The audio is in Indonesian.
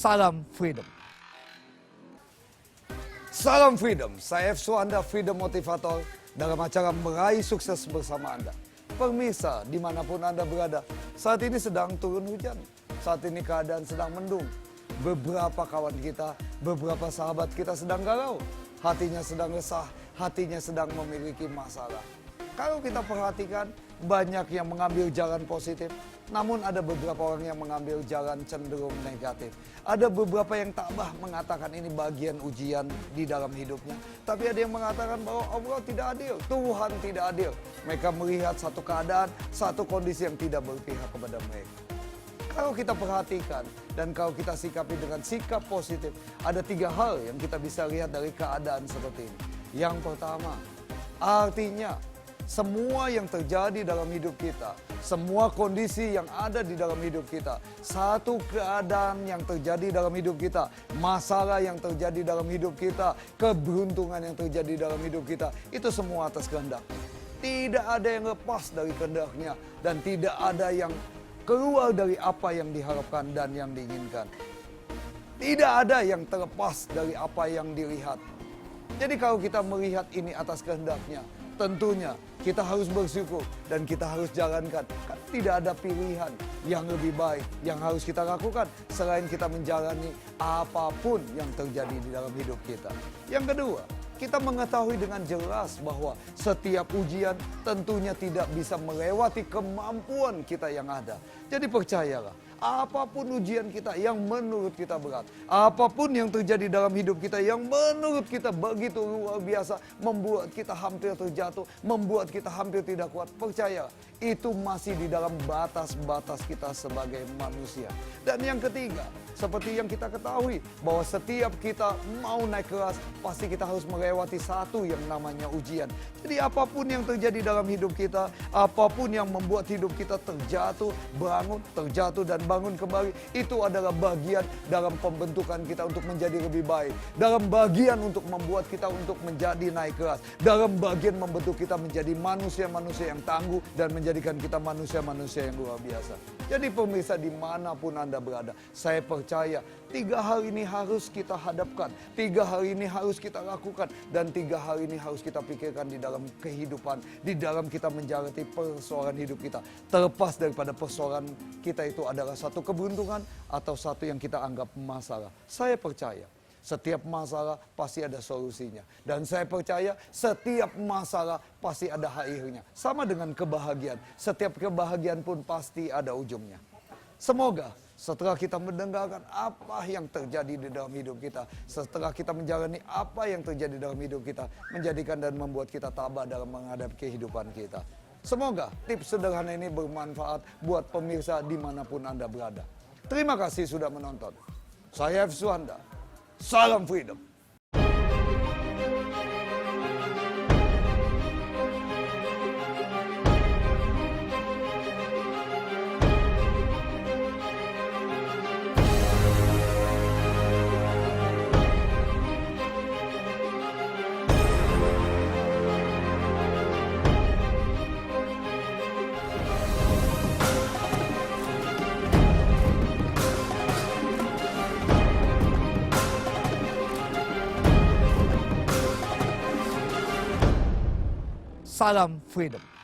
Salam Freedom. Salam Freedom, saya F. Suhanda, Freedom Motivator, dalam acara Meraih Sukses Bersama Anda. Pemirsa, dimanapun Anda berada, saat ini sedang turun hujan, saat ini keadaan sedang mendung. Beberapa kawan kita, beberapa sahabat kita sedang galau, hatinya sedang resah, hatinya sedang memiliki masalah. Kalau kita perhatikan, banyak yang mengambil jalan positif, namun ada beberapa orang yang mengambil jalan cenderung negatif. Ada beberapa yang tabah mengatakan ini bagian ujian di dalam hidupnya. Tapi ada yang mengatakan bahwa Allah tidak adil, Tuhan tidak adil. Mereka melihat satu keadaan, satu kondisi yang tidak berpihak kepada mereka. Kalau kita perhatikan dan kalau kita sikapi dengan sikap positif, ada 3 hal yang kita bisa lihat dari keadaan seperti ini. Yang pertama, artinya semua yang terjadi dalam hidup kita, semua kondisi yang ada di dalam hidup kita, satu keadaan yang terjadi dalam hidup kita, masalah yang terjadi dalam hidup kita, keberuntungan yang terjadi dalam hidup kita, itu semua atas kehendak. Tidak ada yang lepas dari kehendaknya dan tidak ada yang keluar dari apa yang diharapkan dan yang diinginkan. Tidak ada yang terlepas dari apa yang dilihat. Jadi kalau kita melihat ini atas kehendaknya, tentunya kita harus bersyukur dan kita harus jalankan. Kan tidak ada pilihan yang lebih baik yang harus kita lakukan selain kita menjalani apapun yang terjadi di dalam hidup kita. Yang kedua, kita mengetahui dengan jelas bahwa setiap ujian tentunya tidak bisa melewati kemampuan kita yang ada. Jadi percayalah, apapun ujian kita yang menurut kita berat, apapun yang terjadi dalam hidup kita yang menurut kita begitu luar biasa, membuat kita hampir terjatuh, membuat kita hampir tidak kuat, percaya itu masih di dalam batas-batas kita sebagai manusia. Dan yang ketiga, seperti yang kita ketahui bahwa setiap kita mau naik kelas, pasti kita harus melewati satu yang namanya ujian. Jadi apapun yang terjadi dalam hidup kita, apapun yang membuat hidup kita terjatuh, bangun, terjatuh dan bangun kembali, itu adalah bagian dalam pembentukan kita untuk menjadi lebih baik. Dalam bagian untuk membuat kita untuk menjadi naik kelas. Dalam bagian membentuk kita menjadi manusia-manusia yang tangguh dan menjadikan kita manusia-manusia yang luar biasa. Jadi pemirsa dimanapun Anda berada, saya percaya 3 hal ini harus kita hadapkan, 3 hal ini harus kita lakukan, dan 3 hal ini harus kita pikirkan di dalam kehidupan, di dalam kita menjalani persoalan hidup kita. Terlepas daripada persoalan kita itu adalah satu keberuntungan atau satu yang kita anggap masalah. Saya percaya setiap masalah pasti ada solusinya. Dan saya percaya setiap masalah pasti ada akhirnya. Sama dengan kebahagiaan. Setiap kebahagiaan pun pasti ada ujungnya. Semoga setelah kita mendengarkan apa yang terjadi di dalam hidup kita, setelah kita menjalani apa yang terjadi dalam hidup kita, menjadikan dan membuat kita tabah dalam menghadapi kehidupan kita. Semoga tips sederhana ini bermanfaat buat pemirsa dimanapun Anda berada. Terima kasih sudah menonton. Saya F. Suhanda. Salam Freedom. Salam Freedom.